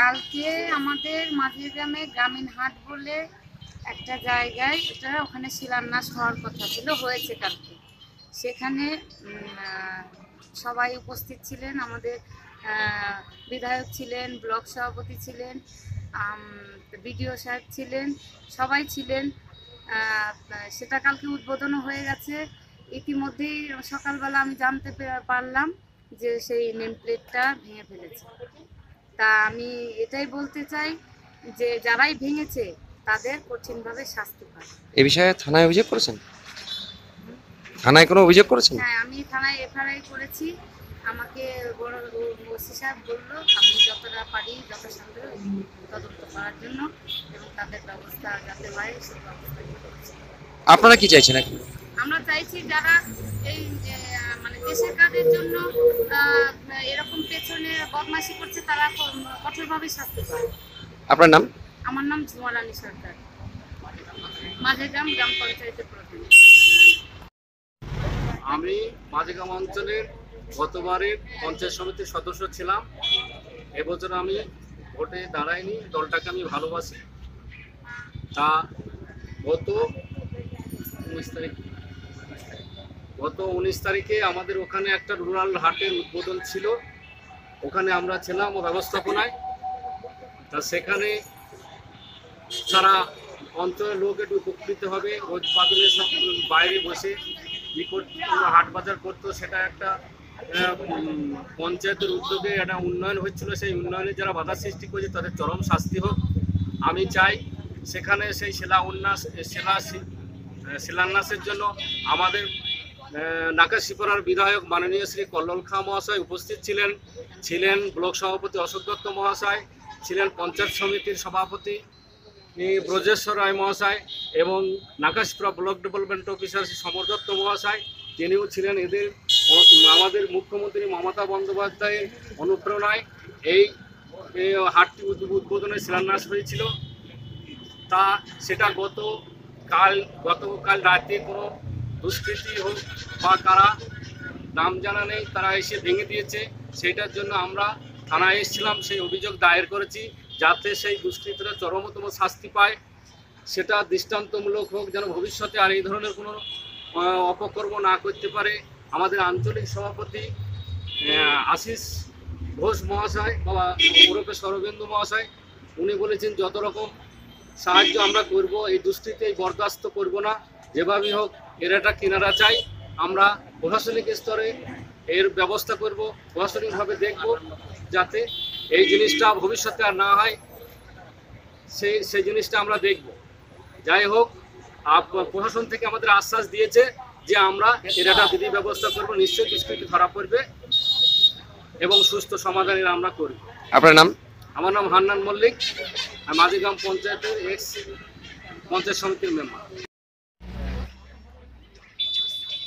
কালকে আমাদের মাঝের গ্রামে গ্রামীণ হাট বলে একটা জায়গায়, এটা ওখানে শিলান্যাস হওয়ার কথা ছিল, হয়েছে কালকে। সেখানে সবাই উপস্থিত ছিলেন, আমাদের বিধায়ক ছিলেন, ব্লক সভাপতি ছিলেন, বিডিও সাহেব ছিলেন, সবাই ছিলেন। সেটা কালকে উদ্বোধনও হয়ে গেছে। ইতিমধ্যেই সকালবেলা আমি জানতে পারলাম যে সেই নেম প্লেটটা ভেঙে ফেলেছে। তা আমি এটাই বলতে চাই যে যারাই ভেঙেছে তাদের কঠিনভাবে শাস্তি পায়। এ বিষয়ে থানায় অভিযোগ করেছেন? থানায় কোনো অভিযোগ করেছেন? হ্যাঁ, আমি থানায় এফআইআর করেছি। আমাকে বড় ওসি সাহেব বললো আমি যতটা পারি যথাসাধ্য তদন্ত করার জন্য এবং তাদের ব্যবস্থা যাতে হয় সেই ব্যবস্থা করছি। আপনারা কি চাইছেন এখন? আমরা চাইছি যারা এই মানে দেশের কাজের জন্য এরকম পেছনে বদমাশি করছে তারা কঠোরভাবে শাস্তি পায়। আপনার নাম? আমার নাম ঝুমা রানী সরকার, মাঝেগ্রাম গ্রাম পঞ্চায়েতের প্রধান। আমি মাঝেগ্রাম অঞ্চলের গতবারের পঞ্চায়েত সমিতির সদস্য ছিলাম। এবছর আমি ভোটে দাঁড়াইনি, দলটাকে আমি ভালোবাসি। তা গত 19 তারিখে আমাদের ওখানে একটা রুরাল হাটের উদ্বোধন ছিল, ওখানে আমরা ছিলাম ও ব্যবস্থাপনায়। তা সেখানে সারা অঞ্চলের লোক একটু উপকৃত হবে। রোজ বাদলের সব বাইরে বসে হাট বাজার করতো, সেটা একটা পঞ্চায়েতের উদ্যোগে একটা উন্নয়ন হচ্ছিল। সেই উন্নয়নে যারা বাধা সৃষ্টি করেছে তাদের চরম শাস্তি হোক। আমি চাই সেখানে সেই শিলান্যাসের জন্য আমাদের নাকাশিপাড়ার বিধায়ক মাননীয় শ্রী কল্লোল খাঁ মহাশয় উপস্থিত ছিলেন ব্লক সভাপতি অশোক দত্ত মহাশয় ছিলেন, পঞ্চায়েত সমিতির সভাপতি ব্রজেশ্বর রায় মহাশয় এবং Nakashipara block development officer Shri Samar Dutta মহাশয়, তিনিও ছিলেন। এদের আমাদের মুখ্যমন্ত্রী মমতা বন্দ্যোপাধ্যায়ের অনুপ্রেরণায় এই হাটটি উদ্বোধনের শিলান্যাস হয়েছিল। তা সেটা গতকাল রাতে কোনো দুষ্কৃতী হোক বা কারা নাম জানা নেই তারা এসে ভেঙে দিয়েছে। সেটার জন্য আমরা থানায় এসেছিলাম, সেই অভিযোগ দায়ের করেছি যাতে সেই দুষ্কৃতীরা চরমতম শাস্তি পায়। সেটা দৃষ্টান্তমূলক হোক, যেন ভবিষ্যতে আর এই ধরনের কোনো অপকর্ম না করতে পারে। আমাদের আঞ্চলিক সভাপতি আশিস ঘোষ মহাশয় বা ওরফে সরবেন্দু মহাশয়, উনি বলেছেন যত রকম সাহায্য আমরা করব, এই দুষ্কৃতি বরদাস্ত করব না, যেভাবেই হোক এর একটা কিনারা চাই। আমরা প্রশাসনিক স্তরে এর ব্যবস্থা করব, প্রশাসনিকভাবে দেখব যাতে এই জিনিসটা ভবিষ্যতে আর না হয়, সেই জিনিসটা আমরা দেখব। যাই হোক, প্রশাসন থেকে আমাদের আশ্বাস দিয়েছে যে আমরা এর একটা বিধি ব্যবস্থা করব, নিশ্চয়ই দুষ্কৃতি ধরা পড়বে এবং সুস্থ সমাধানের আমরা করব। আপনার নাম? আমার নাম হান্নান মল্লিক, মাঝেগ্রাম পঞ্চায়েতের এক্স পঞ্চায়েত সমিতির মেম্বার।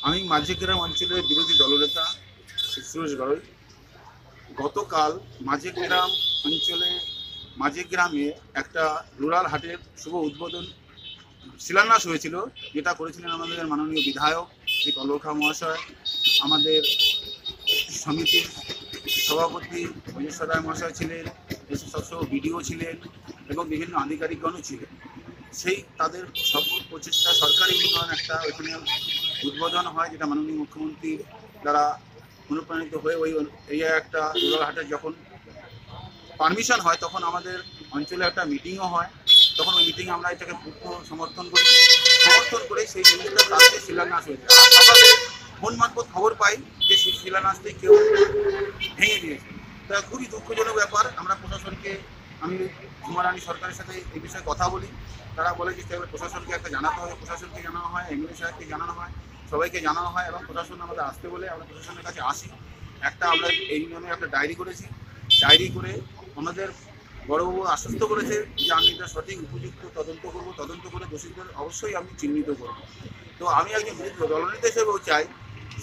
আমি মাঝেগ্রাম অঞ্চলের বিরোধী দলনেতা সুরেশ গড়ই। গতকাল মাঝেগ্রামে একটা রুরাল হাটের শুভ উদ্বোধন শিলান্যাস হয়েছিল, যেটা করেছিলেন আমাদের মাননীয় বিধায়ক শ্রী কল্লোল খাঁ মহাশয়, আমাদের সমিতির সভাপতি ব্রজেশ্বর রায় মহাশয় ছিলেন, সদস্য বিডিও ছিলেন এবং বিভিন্ন আধিকারিকগণও ছিলেন। সেই তাদের সফল প্রচেষ্টা সরকারি উন্নয়ন একটা ওইখানে উদ্বোধন হয়, যেটা মাননীয় মুখ্যমন্ত্রী দ্বারা অনুপ্রাণিত হয়ে এই একটা রুরাল হাটের যখন পারমিশন হয় তখন আমাদের অঞ্চলে একটা মিটিংও হয়। তখন ওই মিটিংয়ে আমরা এটাকে পূর্ণ সমর্থন করে সেই জিনিসটা কালকে শিলান্যাস হয়েছে। আর সকালে ফোন মারফত খবর পাই যে সেই শিলান্যাসটি কেউ ভেঙে দিয়েছে। তা খুবই দুঃখজনক ব্যাপার। আমরা প্রশাসনকে, আমি ঝুমা রানী সরকারের সাথে এই বিষয়ে কথা বলি, তারা বলে যে প্রশাসনকে একটা জানাতে হবে, প্রশাসনকে জানানো হয়, এমএলএ সাহেবকে জানানো হয়, সবাইকে জানানো হয় এবং প্রশাসন আমাদের আসতে বলে আমরা প্রশাসনের কাছে আসি। আমরা এই নিয়মে একটা ডায়েরি করেছি। ডায়েরি করে আমাদের বড়বাবু আশ্বস্ত করেছে যে আমি এটা সঠিক উপযুক্ত তদন্ত করব, তদন্ত করে দোষীদের অবশ্যই আমি চিহ্নিত করব। তো আমি একজন দলনেতা হিসেবেও চাই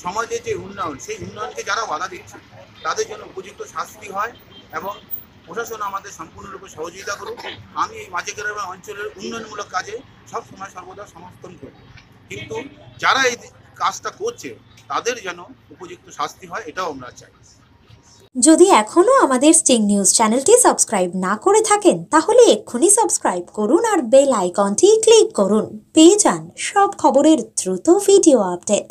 সমাজের যে উন্নয়ন, সেই উন্নয়নকে যারা বাধা দিচ্ছে তাদের জন্য উপযুক্ত শাস্তি হয় এবং প্রশাসন আমাদের সম্পূর্ণরূপে সহযোগিতা করুক। আমি এই মাঝেগ্রাম অঞ্চলের উন্নয়নমূলক কাজে সবসময় সর্বদা সমর্থন করব, কিন্তু যারা এই কাজটা করছে তাদের যেন উপযুক্ত শাস্তি হয়, এটাও আমরা চাই। যদি এখনো আমাদের স্টিং নিউজ চ্যানেলটি সাবস্ক্রাইব না করে থাকেন তাহলে এক্ষুনি সাবস্ক্রাইব করুন আর বেল আইকনটি ক্লিক করুন। পেয়ে যান সব খবরের দ্রুত ভিডিও আপডেট।